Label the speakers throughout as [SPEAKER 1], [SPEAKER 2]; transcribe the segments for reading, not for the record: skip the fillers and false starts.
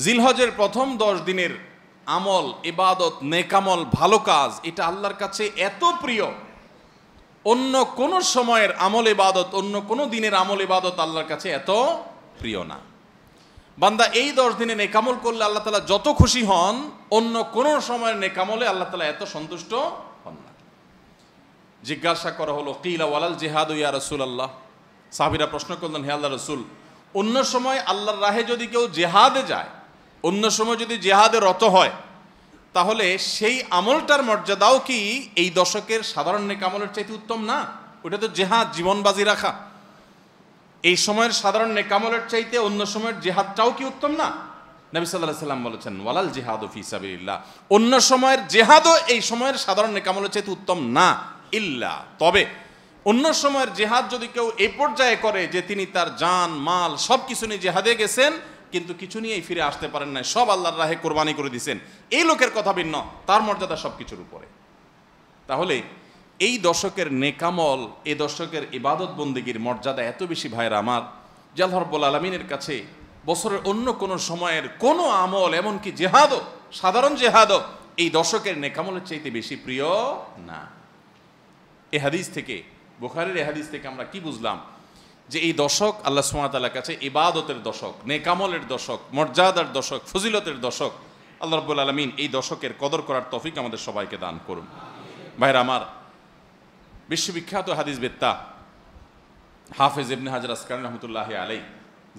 [SPEAKER 1] জিলহজের প্রথম 10 দিনের আমল, ইবাদত, নেকামল, ভালো কাজ, এটা আল্লাহর কাছে এত প্রিয়, অন্য কোন সময়ের আমল ইবাদত, অন্য কোন দিনের আমল ইবাদত আল্লাহর কাছে এত প্রিয় না। বান্দা এই 10 দিনে নেকামল করলে আল্লাহ তাআলা যত খুশি হন, অন্য কোন সময়ের নেকামলে আল্লাহ তাআলা এত সন্তুষ্ট হন না। জিজ্ঞাসা করা হলো, কিলা ওয়ালাল জিহাদ ইয়া রাসূলুল্লাহ, সাহাবীরা প্রশ্ন করলেন, হে আল্লাহর রাসূল, অন্য সময় আল্লাহর রাহে যদি কেউ জিহাদে যায়, অন্য সময় যদি জিহাদে রত হয়, তাহলে সেই আমলটার মর্যাদাও কি এই দশকের সাধারণ নেকামলের চাইতে উত্তম না? ওটা তো জিহাদ, জীবন বাজি রাখা। এই সময়ের সাধারণ নেকামলের চাইতে অন্য সময়ের জিহাদটাও কি উত্তম না? নবী সাল্লাল্লাহু আলাইহি ওয়াসাল্লাম বলেছেন, ওয়ালাল জিহাদু ফি সাবিলিল্লাহ, অন্য সময়ের জিহাদও এই সময়ের সাধারণ নেকামলের চাইতে উত্তম না, ইল্লা, তবে অন্য সময়ের জিহাদ যদি কেউ এই পর্যায়ে করে যে তিনি তার জান মাল সব কিছু নিয়ে জিহাদে গেছেন, কিন্তু কিছু নিয়েই ফিরে আসতে পারেন না, সব আল্লাহর রাহে কোরবানি করে দিয়েছেন, এই লোকের কথা ভিন্ন, তার মর্যাদা সব কিছুর উপরে। তাহলে এই দশকের নেকামল, এই দশকের ইবাদত বন্দেগীর মর্যাদা এত বেশি ভাইরা আমার, যে আল্লাহ রাব্বুল আলামিনের কাছে বছরের অন্য কোনো সময়ের কোনো আমল, এমনকি জিহাদও, সাধারণ জিহাদও এই দশকের নেকামলের চাইতে বেশি প্রিয় না। এই হাদিস থেকে, বুখারীর এই হাদিস থেকে আমরা কি বুঝলাম? যে এই দশক আল্লাহ সুবহানাহু ওয়া তাআলার কাছে ইবাদতের দশক, নেকামলের দশক, মর্যাদার দশক, ফজিলতের দশক। আল্লাহ রাব্বুল আলামিন এই দশকের কদর করার তৌফিক আমাদের সবাইকে দান করুন। ভাইরা আমার, বিশ্ববিখ্যাত হাদিসবেত্তা হাফেজ ইবনে হাজার আসকালানী রাহমাতুল্লাহি আলাইহি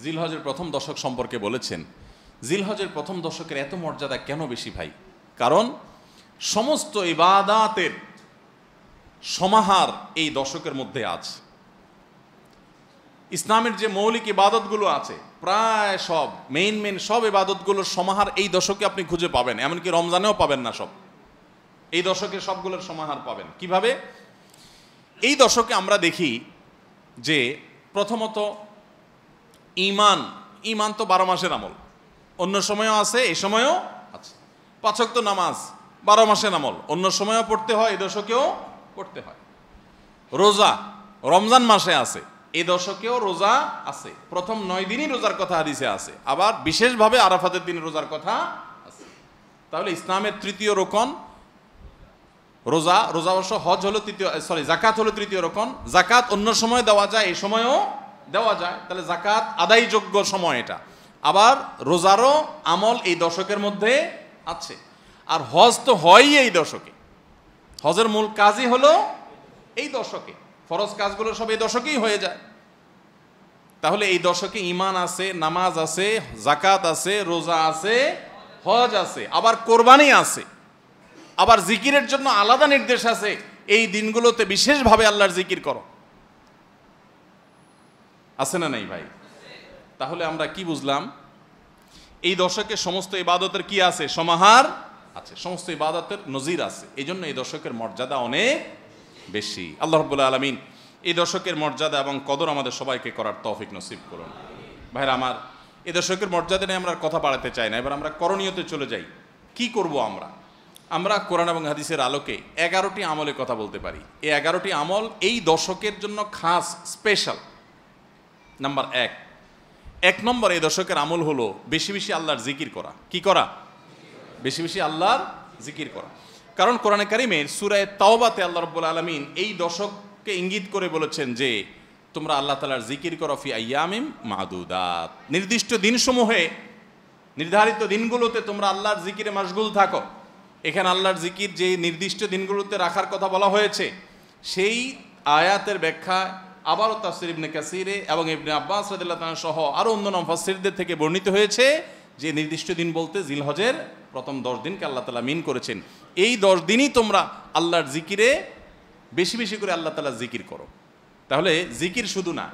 [SPEAKER 1] জিলহজের প্রথম দশক সম্পর্কে বলেছেন, জিলহজের প্রথম দশকের এত মর্যাদা কেন বেশি ভাই? কারণ সমস্ত ইবাদাতের সমাহার এই দশকের মধ্যে আছে। ইসলামের যে মৌলিক ইবাদতগুলো আছে, প্রায় সব মেইন সব ইবাদতগুলোর সমাহার এই দশকে আপনি খুঁজে পাবেন, এমনকি রমজানেও পাবেন না সব, এই দশকে সবগুলোর সমাহার পাবেন। কিভাবে? এই দশকে আমরা দেখি যে প্রথমত ঈমান তো 12 মাসের আমল, অন্য সময়ও আছে, এই সময়ও আছে। 5 ওয়াক্ত নামাজ 12 মাসের আমল, অন্য সময়ও পড়তে হয়, এই দশকেও পড়তে হয়। রোজা রমজান মাসে আছে, এই দশকেও রোজা আছে, প্রথম 9 দিনই রোজার কথা হাদিসে আছে, আবার বিশেষভাবে আরাফাতের দিনে রোজার কথা আছে। তাহলে ইসলামের তৃতীয় রোকন রোজা, রোজা অবশ্য হজ হলো জাকাত হলো তৃতীয় রোকন। জাকাত অন্য সময় দেওয়া যায়, এই সময়ও দেওয়া যায়, তাহলে জাকাত আদায়যোগ্য সময় এটা। আবার রোজারও আমল এই দশকের মধ্যে আছে। আর হজ তো হয়ই এই দশকে, হজের মূল কাজই হলো এই দশকে, ফরজ কাজগুলো সব এই দশকেই হয়ে যায়। তাহলে এই দশকে ঈমান আছে, নামাজ আছে, জাকাত আছে, রোজা আছে, হজ আছে, আবার কোরবানি আছে, আবার জিকিরের জন্য আলাদা নির্দেশ আছে, এই দিনগুলোতে বিশেষভাবে আল্লাহর জিকির করো। আছে না নাই ভাই? তাহলে আমরা কি বুঝলাম? এই দশকে সমস্ত ইবাদতের কি আছে? সমাহার আছে, সমস্ত ইবাদতের নজির আছে। এই জন্য এই দশকের মর্যাদা অনেক বেশি। আল্লাহ রাব্বুল আলামিন এই দশকের মর্যাদা এবং কদর আমাদের সবাইকে করার তৌফিক নসিব করুন। ভাইরা আমার, এই দশকের মর্যাদা নিয়ে আমরা কথা বাড়াতে চাই না, এবার আমরা করণীয়তে চলে যাই। কি করব আমরা কোরআন এবং হাদিসের আলোকে 11টি আমলের কথা বলতে পারি। এই 11টি আমল এই দশকের জন্য খাস, স্পেশাল। নাম্বার 1 নম্বর এই দশকের আমল হলো বেশি বেশি আল্লাহর জিকির করা। কি করা? বেশি বেশি আল্লাহর জিকির করা। কারণ কোরআনে কারিমের সূরা তাওবাতে আল্লাহ রাব্বুল আলামিন এই দশককে ইঙ্গিত করে বলেছেন যে তোমরা আল্লাহ তাআলার জিকির করো ফি আইয়ামিম মাদুদাত, নির্দিষ্ট দিনসমূহে, নির্ধারিত দিনগুলোতে তোমরা আল্লাহর জিকিরে মাশগুল থাকো। এখানে আল্লাহর জিকির যে নির্দিষ্ট দিনগুলোতে রাখার কথা বলা হয়েছে, সেই আয়াতের ব্যাখ্যা আবারও তাফসীর ইবনে কাসিরে এবং ইবনে আব্বাস রাদিয়াল্লাহু তাআলা সহ আরও অন্যান্য মুফাসসিরদের থেকে বর্ণিত হয়েছে যে নির্দিষ্ট দিন বলতে জিলহজের প্রথম 10 দিনকে আল্লাহ তাআলা মিন করেছেন। এই 10 দিনই তোমরা আল্লাহর জিকিরে বেশি বেশি করে আল্লাহ তাআলার জিকির করো। তাহলে জিকির শুধু না,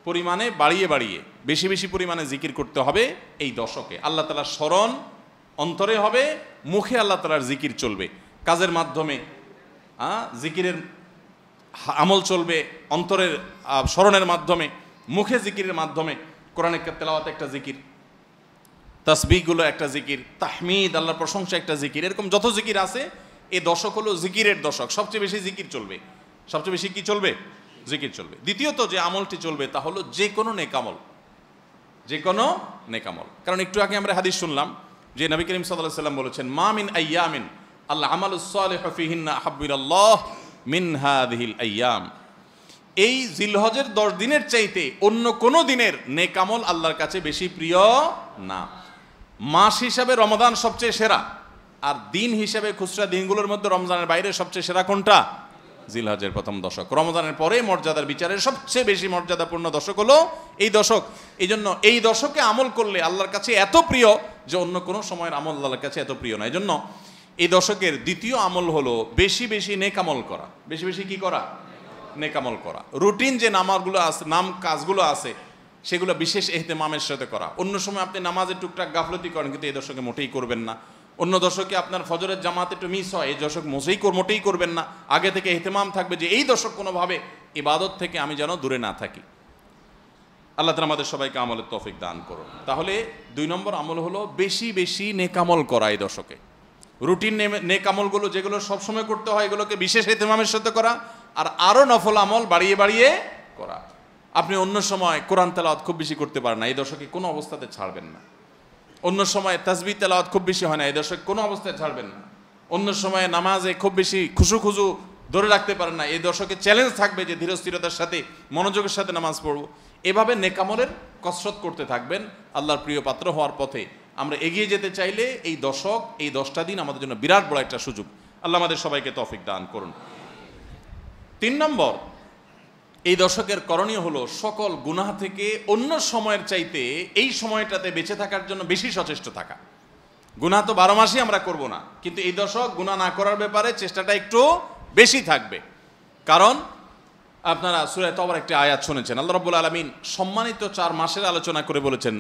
[SPEAKER 1] পরিমাণে বাড়িয়ে বাড়িয়ে বেশি বেশি পরিমাণে জিকির করতে হবে এই দশকে। আল্লাহ তাআলার স্মরণ অন্তরে হবে, মুখে আল্লাহ তাআলার জিকির চলবে, কাজের মাধ্যমে জিকিরের আমল চলবে, অন্তরের স্মরণের মাধ্যমে, মুখে জিকিরের মাধ্যমে। কোরআনের তেলাওয়াত একটা জিকির, তাসবিহগুলো একটা জিকির, তাহমিদ আল্লাহর প্রশংসা একটা জিকির, এরকম যত জিকির আছে এই দশক হলো জিকিরের দশক। সবচেয়ে বেশি জিকির চলবে, সবচেয়ে বেশি কি চলবে? জিকির চলবে। দ্বিতীয়ত যে আমলটি চলবে তা হলো যে কোনো নেক আমল। যে কোনো নেকামল। কারণ একটু আগে আমরা হাদিস শুনলাম যে নবী করিম সাল্লাল্লাহু আলাইহি ওয়াসাল্লাম বলেছেন, মা মিন আইয়ামিন আল্লাহ আমালুস সালিহু ফিহিন্না আহাব্বু ইলাল্লাহ মিন হাযিহিল আইয়াম। এই জিলহজের 10 দিনের চাইতে অন্য কোনো দিনের নেকামল আল্লাহর কাছে বেশি প্রিয় না। মাস হিসাবে রমাদান সবচেয়ে সেরা, আর দিন হিসাবে খুচরা দিনগুলোর মধ্যে রমজানের বাইরে সবচেয়ে সেরা কোনটা? জিলহজের প্রথম দশক। রমজানের পরে মর্যাদার বিচারে সবচেয়ে বেশি মর্যাদাপূর্ণ দশক হলো এই দশক। এই জন্য এই দশকে আমল করলে আল্লাহর কাছে এত প্রিয় যে অন্য কোনো সময়ের আমল আল্লাহর কাছে এত প্রিয় না। এই জন্য এই দশকের দ্বিতীয় আমল হলো বেশি বেশি নেকামল করা। বেশি বেশি কি করা? নেকামল করা। রুটিন যে নামাজগুলো আছে, কাজগুলো আছে, সেগুলো বিশেষ ইহতেমামের সাথে করা। অন্য সময় আপনি নামাজের টুকটাক গাফলতি করেন, কিন্তু এই দশকে মোটেই করবেন না। অন্য দশকে আপনার ফজরের জামাত একটু মিস হয়, এই দশক মোটেই করবেন না। আগে থেকে ইহতেমাম থাকবে যে এই দশক কোনোভাবে ইবাদত থেকে আমি যেন দূরে না থাকি। আল্লাহ তাআলা আমাদের সবাইকে আমলের তৌফিক দান করুন। তাহলে 2 নম্বর আমল হলো বেশি বেশি নেকামল করা এই দশকে। রুটিন নেকামলগুলো যেগুলো সবসময় করতে হয় এগুলোকে বিশেষ ইহতেমামের সাথে করা, আর আরও নফল আমল বাড়িয়ে বাড়িয়ে করা। আপনি অন্য সময় কোরআন তেলাওয়াত খুব বেশি করতে পারেন না, এই দশকে কোনো অবস্থাতে ছাড়বেন না। অন্য সময় তাসবিহ তেলাওয়াত খুব বেশি হয় না, এই দশকে কোনো অবস্থায় ছাড়বেন না। অন্য সময় নামাজে খুব বেশি খুশু ধরে রাখতে পারেন না, এই দশকে চ্যালেঞ্জ থাকবে যে ধীরস্থিরতার সাথে মনোযোগের সাথে নামাজ পড়ব। এভাবে নেকামলের কসরত করতে থাকবেন আল্লাহর প্রিয় পাত্র হওয়ার পথে। আমরা এগিয়ে যেতে চাইলে এই দশক, এই 10টা দিন আমাদের জন্য বিরাট বড় একটা সুযোগ। আল্লাহ আমাদের সবাইকে তৌফিক দান করুন। 3 নম্বর, এই দশকের করণীয় হলো সকল গুনাহ থেকে অন্য সময়ের চাইতে এই সময়টাতে বেঁচে থাকার জন্য বেশি সচেষ্ট থাকা। গুনাহ তো 12 মাসই আমরা করব না, কিন্তু এই দশক গুনাহ না করার ব্যাপারে চেষ্টাটা একটু বেশি থাকবে। কারণ আপনারা সূরা তাওবার একটি আয়াত শুনেছেন, আল্লাহ রাব্বুল আলামিন সম্মানিত 4 মাসের আলোচনা করে বলেছেন,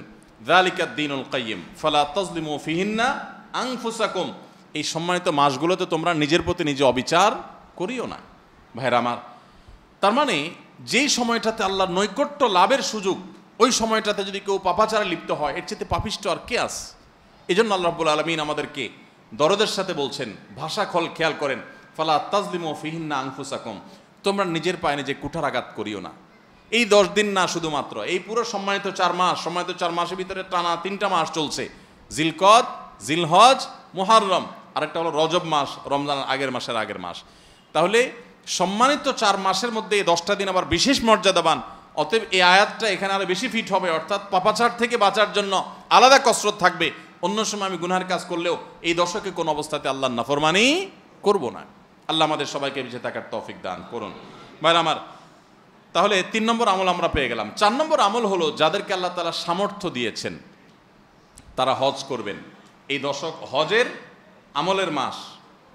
[SPEAKER 1] যালিকাদ দীনুল কাইয়্যিম ফালা তাজলিমু ফিহিন্না আনফুসাকুম। এই সম্মানিত মাসগুলোতে তোমরা নিজের প্রতি নিজে অবিচার করিও না। ভাইরা আমার, তার মানে যেই সময়টাতে আল্লাহর নৈকট্য লাভের সুযোগ, ওই সময়টাতে যদি কেউ পাপাচারে লিপ্ত হয়, এর চেয়ে পাপিষ্ট আর কে আছে? এই জন্য আল্লাহ রাব্বুল আলামিন আমাদেরকে দরদের সাথে বলছেন, ভাষা খেয়াল করেন, ফালা তাজলিমু ফিহিন্না আনফুসাকুম, তোমরা নিজের পায়ে নিজে কুঠারাঘাত করিও না। এই 10 দিন না, শুধুমাত্র এই পুরো সম্মানিত 4 মাস, সম্মানিত 4 মাসের ভিতরে টানা 3টা মাস চলছে, জিলকদ, জিলহজ, মুহররম, আরেকটা হলো রজব মাস, রমজানের আগের মাস। তাহলে সম্মানিত 4 মাসের মধ্যে এই 10টা দিন আবার বিশেষ মর্যাদাবান। অতএব এই আয়াতটা এখানে আরো বেশি ফিট হবে, অর্থাৎ পাপাচার থেকে বাঁচার জন্য আলাদা কসরত থাকবে। অন্য সময় আমি গুনাহের কাজ করলেও এই দশকে কোন অবস্থাতে আল্লাহর নাফরমানি করব না। আল্লাহ আমাদের সবাইকে বেঁচে থাকার তৌফিক দান করুন। ভাইরা আমার, তাহলে 3 নম্বর আমল আমরা পেয়ে গেলাম। 4 নম্বর আমল হলো যাদেরকে আল্লাহ তাআলা সামর্থ্য দিয়েছেন তারা হজ করবেন। এই দশক হজের আমলের মাস,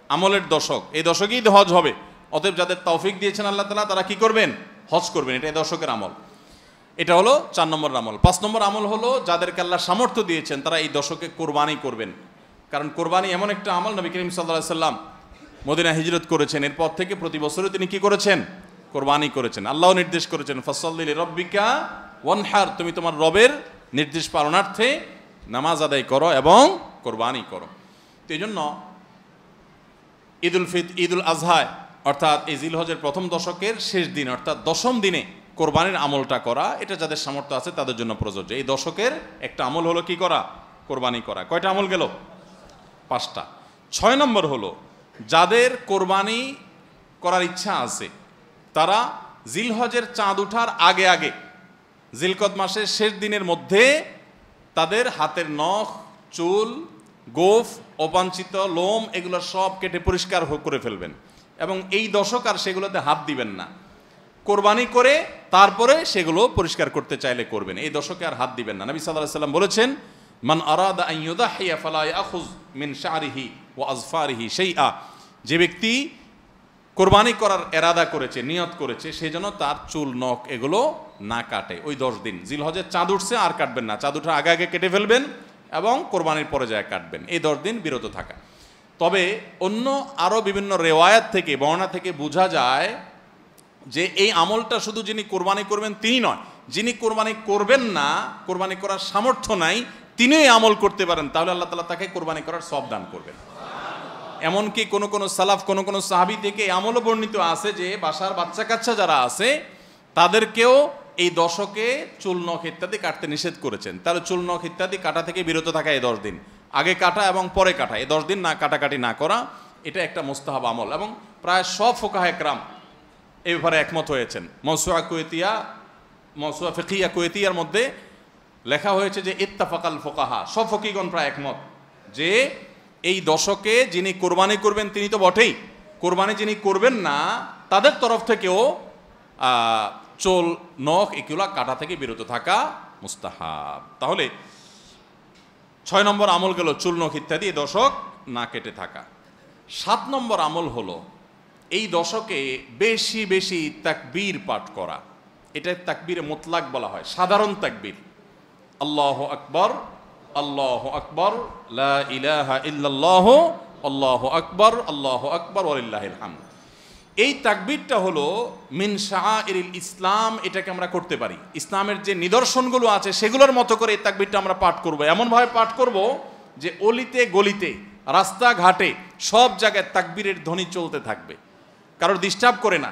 [SPEAKER 1] আমলের দশক, এই দশকেই হজ হবে। অতএব যাদের তৌফিক দিয়েছেন আল্লাহ তাআলা, তারা কি করবেন? হজ করবেন। এটা এই দশকের আমল। এটা হলো 4 নম্বর আমল। 5 নম্বর আমল হলো যাদেরকে আল্লাহ সামর্থ্য দিয়েছেন তারা এই দশকে কোরবানি করবেন। কারণ কোরবানি এমন একটা আমল, নবী করিম সাল্লাল্লাহু আলাইহি সাল্লাম মদিনা হিজরত করেছেন, এরপর থেকে প্রতি বছরই তিনি কি করেছেন? কোরবানি করেছেন। আল্লাহ নির্দেশ করেছেন, ফাসাল্লি লিরাব্বিকা ওয়ানহার, তুমি তোমার রবের নির্দেশ পালনার্থে নামাজ আদায় করো এবং কোরবানি করো। তো এই জন্য ঈদুল আজহায়, অর্থাৎ এই জিলহজের প্রথম দশকের শেষ দিন, অর্থাৎ 10ম দিনে কোরবানির আমলটা করা, এটা যাদের সামর্থ্য আছে তাদের জন্য প্রযোজ্য। এই দশকের একটা আমল হলো কি করা? কোরবানি করা। কয়টা আমল গেল? 5টা। 6 নম্বর হলো যাদের কোরবানি করার ইচ্ছা আছে তারা জিলহজের চাঁদ ওঠার আগে আগে, জিলকদ মাসের শেষ দিনের মধ্যে তাদের হাতের নখ, চুল, গোফ, অবাঞ্ছিত লোম এগুলো সব কেটে পরিষ্কার করে ফেলবেন এবং এই দশক আর সেগুলোতে হাত দিবেন না। কোরবানি করে তারপরে সেগুলো পরিষ্কার করতে চাইলে করবেন, এই দশকে আর হাত দিবেন না। নবী সাল্লাল্লাহু আলাইহি সাল্লাম বলেছেন, মান আরাদা আন ইউদাহিয়া ফালা ইয়াখুয মিন শা'রিহি ওয়া আযফারিহি শাইআ, যে ব্যক্তি কোরবানি করার এরাদা করেছে, নিয়ত করেছে, সেই জন্য তার চুল, নখ এগুলো না কাটে ওই 10 দিন। জিলহজের চাঁদ উঠছে আর কাটবেন না, চাঁদ উঠার আগে আগে কেটে ফেলবেন এবং কোরবানির পরে যায় কাটবেন, এই 10 দিন বিরত থাকা। তবে অন্য আরও বিভিন্ন রেওয়ায়াত থেকে, বর্ণনা থেকে বোঝা যায় যে এই আমলটা শুধু যিনি কোরবানি করবেন তিনি নয়, যিনি কোরবানি করবেন না, কোরবানি করার সামর্থ্য নাই, তিনি এই আমল করতে পারেন, তাহলে আল্লাহ তাআলা তাকে কোরবানি করার সওয়াব দান করবেন। এমনকি কোন সালাফ, কোন সাহাবী থেকে এই আমলও বর্ণিত আছে যে বাসার বাচ্চা কাচ্চা যারা আছে তাদেরকেও এই দশকে চুল নখ ইত্যাদি কাটতে নিষেধ করেছেন। তাহলে চুল নখ ইত্যাদি কাটা থেকে বিরত থাকা এই 10 দিন, আগে কাটা এবং পরে কাটা, এই 10 দিন না কাটাকাটি না করা, এটা একটা মুস্তাহাব আমল। এবং প্রায় সব ফুকাহে কেরাম এই ব্যাপারে একমত হয়েছেন। মওসুয়া ফিকহিয়া কুয়েতিয়ার মধ্যে লেখা হয়েছে যে ইত্তাফাকাল ফুকাহা, সব ফকিগণ প্রায় একমত যে এই দশকে যিনি কোরবানি করবেন তিনি তো বটেই, কোরবানি যিনি করবেন না তাদের তরফ থেকেও চুল নখ এগুলা কাটা থেকে বিরত থাকা মুস্তাহাব। তাহলে 6 নম্বর আমল গেল চুল নখ ইত্যাদি এই দশক না কেটে থাকা। 7 নম্বর আমল হলো এই দশকে বেশি বেশি তাকবীর পাঠ করা। এটা তাকবীরে মুতলাক বলা হয়, সাধারণ তাকবীর। আল্লাহু আকবার, আল্লাহু আকবার, লা ইলাহা ইল্লাল্লাহ, আল্লাহু আকবার, আল্লাহু আকবার, ওয়ালিল্লাহিল হামদ। এই তাকবীরটা হলো মিন শাআইরিল ইসলাম, এটাকে আমরা করতে পারি। ইসলামের যে নিদর্শনগুলো আছে সেগুলোর মতো করে এই তাকবীরটা আমরা পাঠ করব, এমনভাবে পাঠ করব যে অলিতে গলিতে রাস্তাঘাটে সব জায়গায় তাকবীরের ধ্বনি চলতে থাকবে, কারোর ডিস্টার্ব করে না,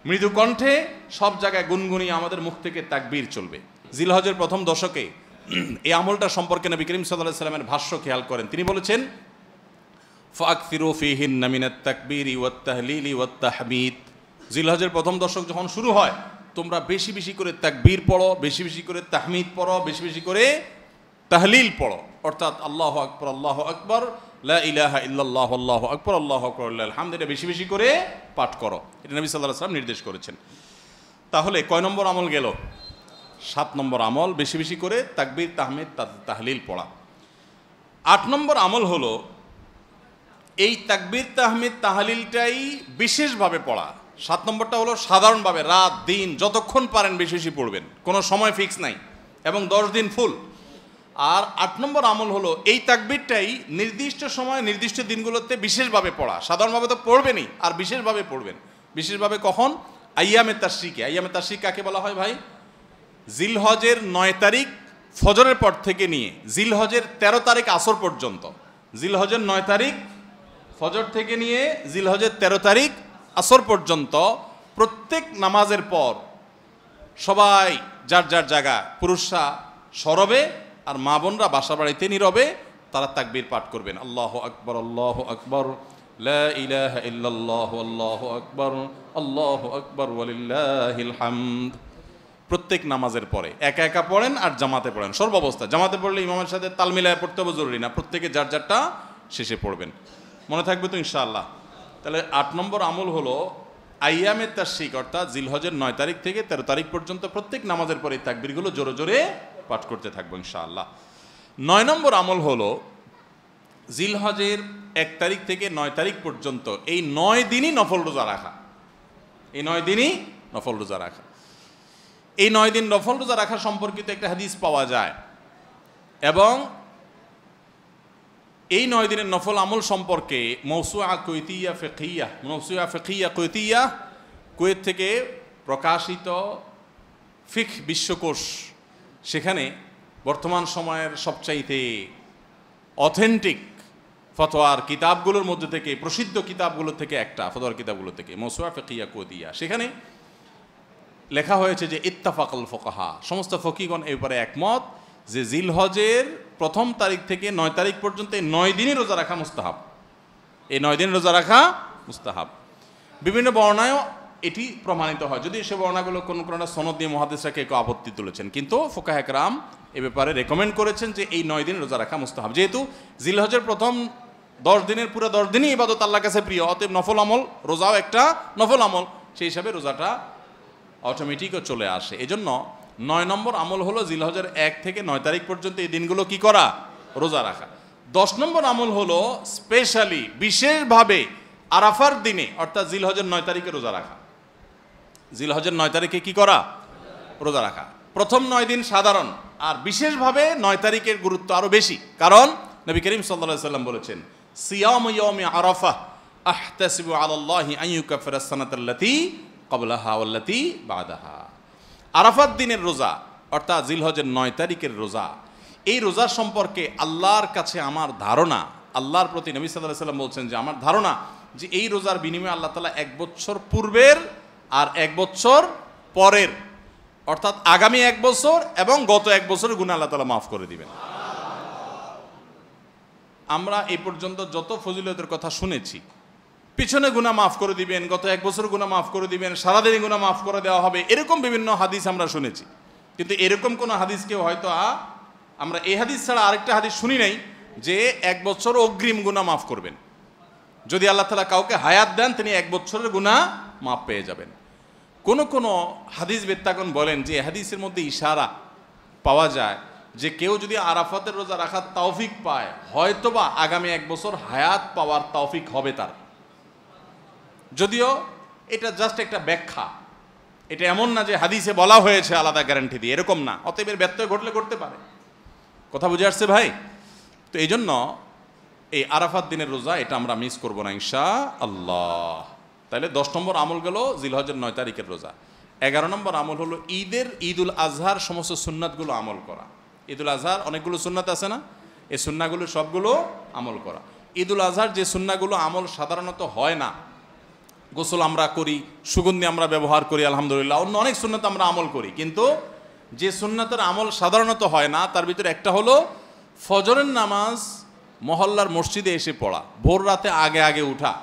[SPEAKER 1] মৃদু কণ্ঠে সব জায়গায় গুনগুনিয়ে আমাদের মুখ থেকে তাকবীর চলবে। জিলহজের প্রথম দশকে এই আমলটা সম্পর্কে নবী করিম সাল্লাল্লাহু আলাইহি ওয়াসাল্লামের ভাষ্য খেয়াল করেন। তিনি বলেছেন ফাকসিরু ফীহিন্না মিনাত তাকবীরি ওয়াত তাহলিলি ওয়াত তাহমিদ। জিলহজের প্রথম দশক যখন শুরু হয় তোমরা বেশি বেশি করে তাকবীর পড়ো, বেশি বেশি করে তাহমিদ পড়ো, বেশি বেশি করে তাহলিল পড়ো, অর্থাৎ আল্লাহু আকবার, আল্লাহু আকবার, লা ইলাহা ইল্লাল্লাহ, আল্লাহু আকবার, আল্লাহু আকবার, লিল্লাহিল হামদ, এটা বেশি বেশি করে পাঠ করো। এটা নবী সাল্লাল্লাহু আলাইহি ওয়াসাল্লাম নির্দেশ করেছেন। তাহলে কয় নম্বর আমল গেল? 7 নম্বর আমল বেশি বেশি করে তাকবীর তাহমিদ তাহলিল পড়া। 8 নম্বর আমল হলো এই তাকবীর তাহমিদ তাহলিলটাই বিশেষভাবে পড়া। 7 নম্বরটা হলো সাধারণভাবে রাত দিন যতক্ষণ পারেন বেশি বেশি পড়বেন, কোনো সময় ফিক্স নাই, এবং 10 দিন ফুল। আর 8 নম্বর আমল হলো এই তাকবীরটাই নির্দিষ্ট সময় নির্দিষ্ট দিনগুলোতে বিশেষভাবে পড়া। সাধারণভাবে তো পড়বেনই, আর বিশেষভাবে পড়বেন। বিশেষভাবে কখন? আইয়ামে তাশরিকে। আইয়ামে তাশরিক কাকে বলা হয় ভাই? জিলহজের 9 তারিখ ফজরের পর থেকে নিয়ে জিলহজের 13 তারিখ আসর পর্যন্ত, জিলহজের 9 তারিখ ফজর থেকে নিয়ে জিলহজের 13 তারিখ আসর পর্যন্ত প্রত্যেক নামাজের পর সবাই যার যার জায়গা, পুরুষরা সরবে আর মা বোনরা বাসা বাড়িতে নীরবে তারা তাকবীর পাঠ করবেন। আল্লাহু আকবার, আল্লাহু আকবার, লা ইলাহা ইল্লাল্লাহ, আল্লাহু আকবার, আল্লাহু আকবার, ওয়ালিল্লাহিল হামদ। প্রত্যেক নামাজের পরে একা একা পড়েন আর জামাতে পড়েন, সর্বাবস্থা। জামাতে পড়লে ইমামের সাথে তাল মিলায় পড়তে হবে জরুরি না, প্রত্যেকে যার যারটা শেষে পড়বেন। মনে থাকবে তো ইনশাআল্লাহ? তাহলে 8 নম্বর আমল হলো আইয়ামে তাশরিক, অর্থাৎ জিলহজের 9 তারিখ থেকে 13 তারিখ পর্যন্ত প্রত্যেক নামাজের পরে তাকবীরগুলো জোরে জোরে পাঠ করতে থাকবো ইনশাআল্লাহ। 9 নম্বর আমল হলো জিলহজের 1 তারিখ থেকে 9 তারিখ পর্যন্ত এই 9 দিনই নফল রোজা রাখা। এই 9 দিনই নফল রোজা রাখা। এই 9 দিন নফল রোজা রাখা সম্পর্কিত একটা হাদিস পাওয়া যায়, এবং এই 9 দিনের নফল আমল সম্পর্কে মওসুআ ফিকহিয়া কুয়েতিয়া, কুয়েত থেকে প্রকাশিত ফিকহ বিশ্বকোষ, সেখানে বর্তমান সময়ের সবচাইতে অথেন্টিক ফতোয়ার কিতাবগুলোর মধ্যে থেকে, প্রসিদ্ধ কিতাবগুলো থেকে একটা, ফতোয়ার কিতাবগুলো থেকে মওসুআ ফিকহিয়া কুয়েতিয়া, সেখানে লেখা হয়েছে যে ইত্তাফাকাল ফুকাহা, সমস্ত ফকিগণ এই ব্যাপারে একমত যে জিলহজের 1 তারিখ থেকে 9 তারিখ পর্যন্ত এই 9 দিনই রোজা রাখা মুস্তাহাব। এই 9 দিন রোজা রাখা মুস্তাহাব। বিভিন্ন বর্ণায়ও এটি প্রমাণিত হয়, যদি সে বর্ণাগুলো কোনো কোনো সনদ দিয়ে মুহাদ্দিসরা কেউ আপত্তি তুলেছেন, কিন্তু ফুকাহে কেরাম এ ব্যাপারে রেকমেন্ড করেছেন যে এই 9 দিন রোজা রাখা মুস্তাহাব। যেহেতু জিলহজের প্রথম 10 দিনের পুরো 10 দিনই ইবাদত আল্লাহর কাছে প্রিয়, অতএব নফল আমল, রোজাও একটা নফল আমল, সেই হিসাবে রোজাটা অটোমেটিকও চলে আসে। এজন্য 9 নম্বর আমল হলো জিলহজের 1 থেকে 9 তারিখ পর্যন্ত এই দিনগুলো কি করা? রোজা রাখা। 10 নম্বর আমল হলো স্পেশালি বিশেষভাবে আরাফার দিনে, অর্থাৎ জিলহজের 9 তারিখে রোজা রাখা। জিলহজের 9 তারিখে কি করা? রোজা রাখা। প্রথম 9 দিন সাধারণ, আর বিশেষভাবে 9 তারিখের গুরুত্ব আরো বেশি, কারণ নবী করিম সাল্লাল্লাহু আলাইহি ওয়াসাল্লাম বলেছেন সিয়ামু ইয়াউমি আরাফা আহতাসিবু আলাল্লাহি আন ইউকাফিরা সানাতাল্লাতী ক্বাবলাহা ওয়াল্লাতী বাদাহা। আরাফাত দিনের রোজা, অর্থাৎ জিলহজের 9 তারিখের রোজা, এই রোজার সম্পর্কে আল্লাহর কাছে আমার ধারণা, আল্লাহর প্রতি নবী সাল্লাল্লাহু আলাইহি ওয়াসাল্লাম বলছেন যে আমার ধারণা যে এই রোজার বিনিময়ে আল্লাহ তাআলা 1 বছর পূর্বের আর 1 বছর পরের অর্থাৎ আগামী 1 বছর এবং গত 1 বছরের গুনাহ আল্লাহ তাআলা মাফ করে দিবেন। আমরা এই পর্যন্ত যত ফজিলতের কথা শুনেছি, পিছনে গুনাহ মাফ করে দিবেন, গত 1 বছর গুনাহ মাফ করে দিবেন, সারাদিনে গুনাহ মাফ করে দেওয়া হবে, এরকম বিভিন্ন হাদিস আমরা শুনেছি। কিন্তু এরকম কোনো হাদিস কেউ হয়তো আমরা এই হাদিস ছাড়া আরেকটা হাদিস শুনি নাই যে 1 বছর অগ্রিম গুনাহ মাফ করবেন। যদি আল্লাহ তাআলা কাউকে হায়াত দেন, তিনি 1 বছরের গুনাহ মাফ পেয়ে যাবেন। কোন হাদিস বেত্তাগণ বলেন যে হাদিসের মধ্যে ইশারা পাওয়া যায় যে কেউ যদি আরাফাতের রোজা রাখার তৌফিক পায়, হয়তোবা আগামী 1 বছর হায়াত পাওয়ার তৌফিক হবে তার। যদিও এটা জাস্ট একটা ব্যাখ্যা, এটা এমন না যে হাদিসে বলা হয়েছে আলাদা গ্যারান্টি দিয়ে, এরকম না। অতএব এর ব্যত্যয় ঘটলে করতে পারে। কথা বুঝে আসছে ভাই? তো এই জন্য এই আরাফাত দিনের রোজা এটা আমরা মিস করবো না ইনশাআল্লাহ। তাহলে 10 নম্বর আমল গেল জিলহজের 9 তারিখের রোজা। 11 নম্বর আমল হলো ঈদুল আজহার সমস্ত সুন্নাতগুলো আমল করা। ঈদুল আজহার অনেকগুলো সুন্নাত আছে না, এই সুন্নাগুলো সবগুলো আমল করা। ঈদুল আজহার যে সুন্নাগুলো আমল সাধারণত হয় না, গোসল আমরা করি, সুগন্ধি আমরা ব্যবহার করি, আলহামদুলিল্লাহ, অন্য অনেক সুন্নাত আমরা আমল করি, কিন্তু যে সুন্নাতের আমল সাধারণত হয় না তার ভিতরে একটা হলো ফজরের নামাজ মহল্লার মসজিদে এসে পড়া, ভোর রাতে আগে আগে উঠা।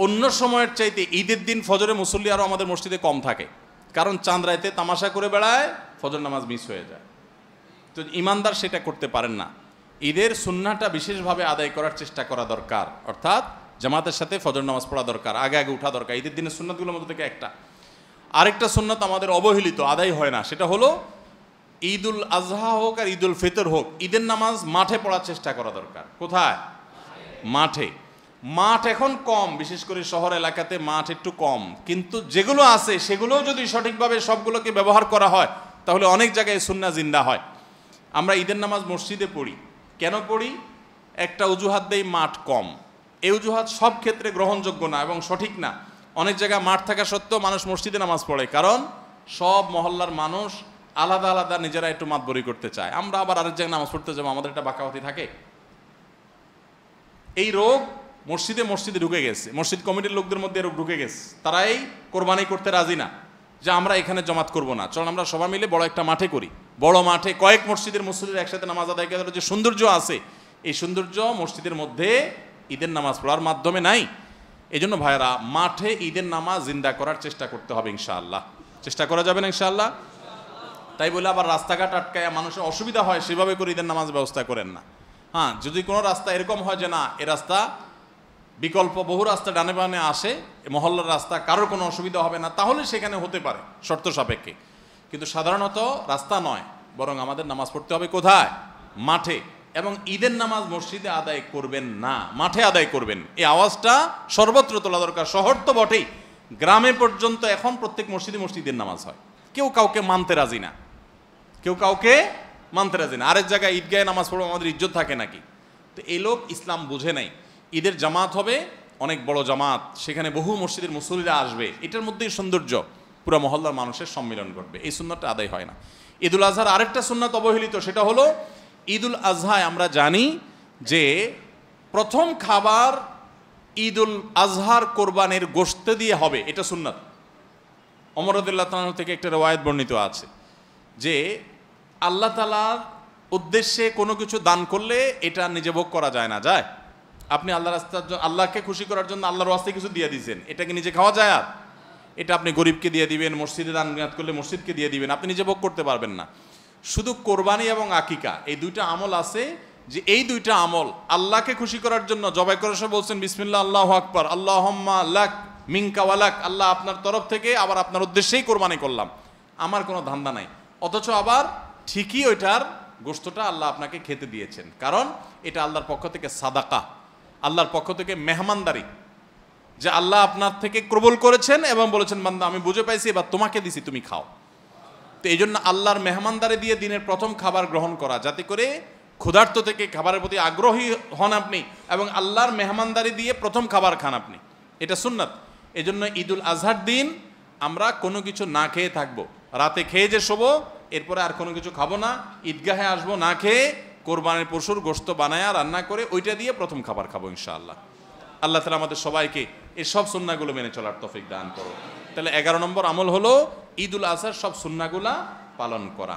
[SPEAKER 1] অন্য সময়ের চাইতে ঈদের দিন ফজরে মুসল্লি আরও আমাদের মসজিদে কম থাকে, কারণ চাঁদ রাইতে তামাশা করে বেড়ায়, ফজর নামাজ মিস হয়ে যায়। তো ইমানদার সেটা করতে পারেন না। ঈদের সুন্নাহটা বিশেষভাবে আদায় করার চেষ্টা করা দরকার, অর্থাৎ জামাতের সাথে ফজর নামাজ পড়া দরকার, আগে আগে উঠা দরকার। ঈদের দিনের সুন্নাতগুলোর মধ্যে থেকে একটা। আরেকটা সুন্নাত আমাদের অবহেলিত, আদায় হয় না, সেটা হলো ঈদুল আজহা হোক আর ঈদুল ফিতর হোক, ঈদের নামাজ মাঠে পড়ার চেষ্টা করা দরকার। কোথায়? মাঠে। মাঠ এখন কম, বিশেষ করে শহর এলাকাতে মাঠ একটু কম, কিন্তু যেগুলো আছে সেগুলোও যদি সঠিকভাবে সবগুলোকে ব্যবহার করা হয় তাহলে অনেক জায়গায় সুন্নাহ জিন্দা হয়। আমরা ঈদের নামাজ মসজিদে পড়ি, কেন পড়ি? একটা অজুহাত দেই, মাঠ কম। এই অজুহাত সব ক্ষেত্রে গ্রহণযোগ্য না এবং সঠিক না। অনেক জায়গায় মাঠ থাকা সত্ত্বেও মানুষ মসজিদে নামাজ পড়ে, কারণ সব মহল্লার মানুষ আলাদা আলাদা নিজেরা একটু মাতবরি করতে চায়। আমরা আবার আরেক জায়গায় নামাজ পড়তে যাবো, আমাদের একটা বাঁকাওয়াতি থাকে। এই রোগ মসজিদে ঢুকে গেছে, মসজিদ কমিটির লোকদের মধ্যে রোগ ঢুকে গেছে। তারাই কোরবানি করতে রাজি না, যে আমরা এখানে জমাত করব না, চল আমরা সবাই মিলে বড় একটা মাঠে করি। বড় মাঠে কয়েক মসজিদের মুসল্লিরা একসাথে নামাজ আদায় করার যে সৌন্দর্য আছে, এই সৌন্দর্য মসজিদের মধ্যে ঈদের নামাজ পড়ার মাধ্যমে নাই। এই জন্য ভাইরা, মাঠে ঈদের নামাজ জিন্দা করার চেষ্টা করতে হবে ইনশাআল্লাহ। চেষ্টা করা যাবে না ইনশাআল্লাহ? তাই বলে আবার রাস্তাঘাট আটকায় মানুষের অসুবিধা হয় সেভাবে করে ঈদের নামাজ ব্যবস্থা করেন না। হ্যাঁ, যদি কোনো রাস্তা এরকম হয় যে না, এ রাস্তা বিকল্প বহু রাস্তা ডানে বামে আসে, মহল্লার রাস্তা, কারোর কোনো অসুবিধা হবে না, তাহলে সেখানে হতে পারে শর্ত সাপেক্ষে। কিন্তু সাধারণত রাস্তা নয়, বরং আমাদের নামাজ পড়তে হবে কোথায়? মাঠে। এবং ঈদের নামাজ মসজিদে আদায় করবেন না, মাঠে আদায় করবেন। এই আওয়াজটা সর্বত্র তোলা দরকার। শহর তো বটেই, গ্রামে পর্যন্ত এখন প্রত্যেক মসজিদে ঈদের নামাজ হয়। কেউ কাউকে মানতে রাজি না, আরেক জায়গায় ঈদগাহে নামাজ পড়বো, আমাদের ইজ্জত থাকে নাকি? তো এই লোক ইসলাম বুঝে নাই। ঈদের জামাত হবে অনেক বড় জামাত, সেখানে বহু মসজিদের মুসল্লিরা আসবে, এটার মধ্যেই সৌন্দর্য, পুরো মহল্লার মানুষের সম্মিলন ঘটবে। এই সুন্নাতটা আদায় হয় না। ঈদুল আজহার আরেকটা সুন্নাত অবহেলিত, সেটা হলো ঈদুল আজহায় আমরা জানি যে প্রথম খাবার ঈদুল আজহার কোরবানির গোশত দিয়ে হবে, এটা সুন্নাত। ওমর রাদিয়াল্লাহু তাআলা থেকে একটা রওয়ায়াত বর্ণিত আছে যে আল্লাহ তাআলার উদ্দেশ্যে কোনো কিছু দান করলে এটা নিজে ভোগ করা যায় না। যায়? আপনি আল্লাহকে খুশি করার জন্য আল্লাহর ওয়াস্তে কিছু দিয়ে দিয়েছেন, এটাকে নিজে খাওয়া যায়? আর এটা আপনি গরিবকে দিয়ে দিবেন, মসজিদে দান করলে মসজিদকে দিয়ে দিবেন, আপনি নিজে ভোগ করতে পারবেন না। শুধু কোরবানি এবং আকিকা, এই দুইটা আমল আছে যে এই দুইটা আমল আল্লাহকে খুশি করার জন্য জবাই করার সময় বলছেন বিসমিল্লাহ আল্লাহু আকবার, আল্লাহুম্মা লাক মিনকা ওয়ালাক, আল্লাহ আপনার তরফ থেকে আবার আপনার উদ্দেশ্যেই কোরবানি করলাম, আমার কোনো ধান্দা নাই। অথচ আবার ঠিকই ওইটার গোশতটা আল্লাহ আপনাকে খেতে দিয়েছেন, কারণ এটা আল্লাহর পক্ষ থেকে সাদাকা, আল্লাহর পক্ষ থেকে মেহমানদারি, যে আল্লাহ আপনার থেকে কবুল করেছেন এবং বলেছেন বান্দা আমি বুঝে পাইছি, এবার তোমাকে দিছি, তুমি খাও। তো এই জন্য আল্লাহর মেহমানদারি দিয়ে দিনের প্রথম খাবার গ্রহণ করা, যাতে করে ক্ষুধার্ত থেকে খাবারের প্রতি আগ্রহী হন আপনি এবং আল্লাহর মেহমানদারি দিয়ে প্রথম খাবার খান আপনি, এটা সুন্নাত। এই জন্য ঈদুল আজহার দিন আমরা কোনো কিছু না খেয়ে থাকবো, রাতে খেয়ে যে শোবো, এরপরে আর কোনো কিছু খাবো না, ঈদগাহে আসবো না খেয়ে, কোরবানির পশুর গোশত বানায়া রান্না করে ওইটা দিয়ে প্রথম খাবার খাবো ইনশাআল্লাহ। আল্লাহ তাআলা আমাদের সবাইকে এই সব সুন্নাহগুলো মেনে চলার তৌফিক দান করো। তাহলে 11 নম্বর আমল হলো ঈদুল আজহার সব সুন্নাগুলা পালন করা।